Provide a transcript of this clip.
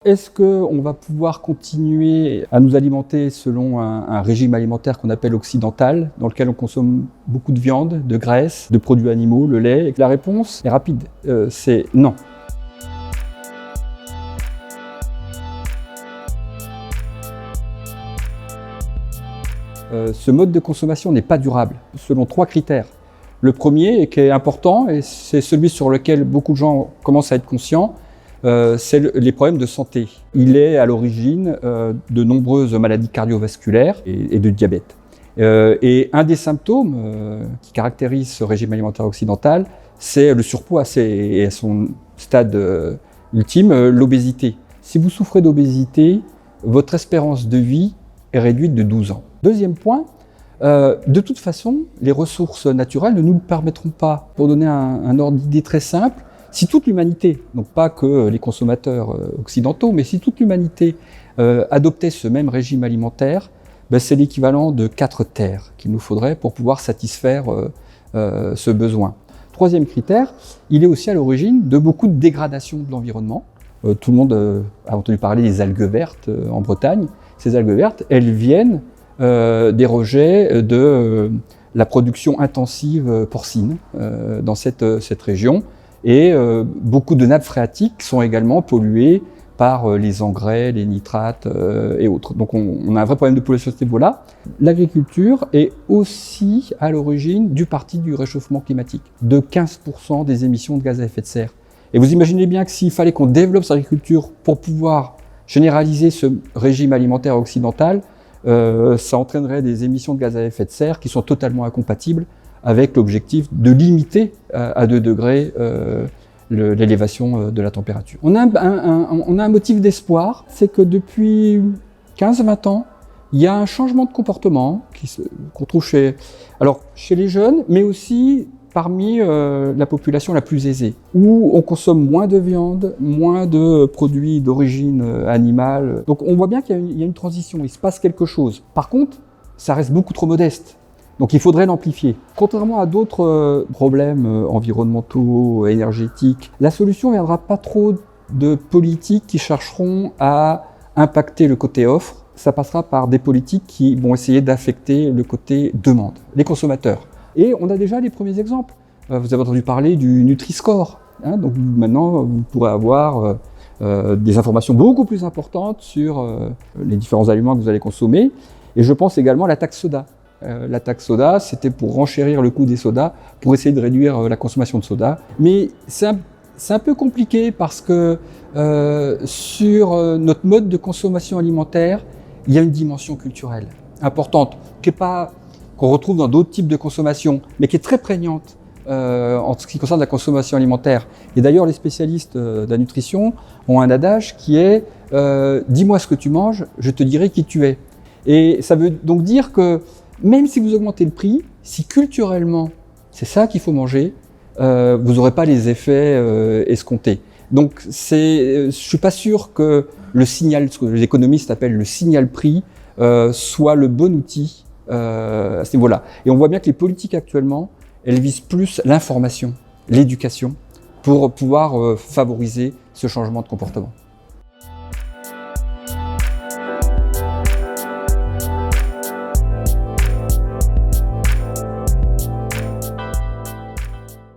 Est-ce qu'on va pouvoir continuer à nous alimenter selon un régime alimentaire qu'on appelle occidental, dans lequel on consomme beaucoup de viande, de graisse, de produits animaux, le lait? La réponse est rapide, c'est non. Ce mode de consommation n'est pas durable, selon 3 critères. Le premier, et qui est important, et c'est celui sur lequel beaucoup de gens commencent à être conscients, c'est les problèmes de santé. Il est à l'origine de nombreuses maladies cardiovasculaires et de diabète. Et un des symptômes qui caractérise ce régime alimentaire occidental, c'est le surpoids et à son stade ultime, l'obésité. Si vous souffrez d'obésité, votre espérance de vie est réduite de 12 ans. Deuxième point, de toute façon, les ressources naturelles ne nous le permettront pas. Pour donner un ordre d'idée très simple, si toute l'humanité, donc pas que les consommateurs occidentaux, mais si toute l'humanité adoptait ce même régime alimentaire, c'est l'équivalent de 4 terres qu'il nous faudrait pour pouvoir satisfaire ce besoin. Troisième critère, il est aussi à l'origine de beaucoup de dégradation de l'environnement. Tout le monde a entendu parler des algues vertes en Bretagne. Ces algues vertes, elles viennent des rejets de la production intensive porcine dans cette région. Et beaucoup de nappes phréatiques sont également polluées par les engrais, les nitrates et autres. Donc on a un vrai problème de pollution à ce niveau-là. L'agriculture est aussi à l'origine du parti du réchauffement climatique, de 15% des émissions de gaz à effet de serre. Et vous imaginez bien que s'il fallait qu'on développe cette agriculture pour pouvoir généraliser ce régime alimentaire occidental, ça entraînerait des émissions de gaz à effet de serre qui sont totalement incompatibles avec l'objectif de limiter à 2 degrés l'élévation de la température. On a un motif d'espoir, c'est que depuis 15-20 ans, il y a un changement de comportement qu'on trouve chez les jeunes, mais aussi parmi la population la plus aisée, où on consomme moins de viande, moins de produits d'origine animale. Donc on voit bien qu'il y a une transition, il se passe quelque chose. Par contre, ça reste beaucoup trop modeste. Donc il faudrait l'amplifier. Contrairement à d'autres problèmes environnementaux, énergétiques, la solution ne viendra pas trop de politiques qui chercheront à impacter le côté offre. Ça passera par des politiques qui vont essayer d'affecter le côté demande, les consommateurs. Et on a déjà les premiers exemples. Vous avez entendu parler du Nutri-Score. Donc maintenant, vous pourrez avoir des informations beaucoup plus importantes sur les différents aliments que vous allez consommer. Et je pense également à la taxe soda. La taxe soda, c'était pour renchérir le coût des sodas, pour essayer de réduire la consommation de soda. Mais c'est un peu compliqué parce que sur notre mode de consommation alimentaire, il y a une dimension culturelle importante, qu'on retrouve dans d'autres types de consommation, mais qui est très prégnante en ce qui concerne la consommation alimentaire. Et d'ailleurs, les spécialistes de la nutrition ont un adage qui est « dis-moi ce que tu manges, je te dirai qui tu es ». Et ça veut donc dire que même si vous augmentez le prix, si culturellement c'est ça qu'il faut manger, vous n'aurez pas les effets escomptés. Donc je ne suis pas sûr que le signal, ce que les économistes appellent le signal prix, soit le bon outil à ce niveau-là. Et on voit bien que les politiques actuellement, elles visent plus l'information, l'éducation, pour pouvoir favoriser ce changement de comportement.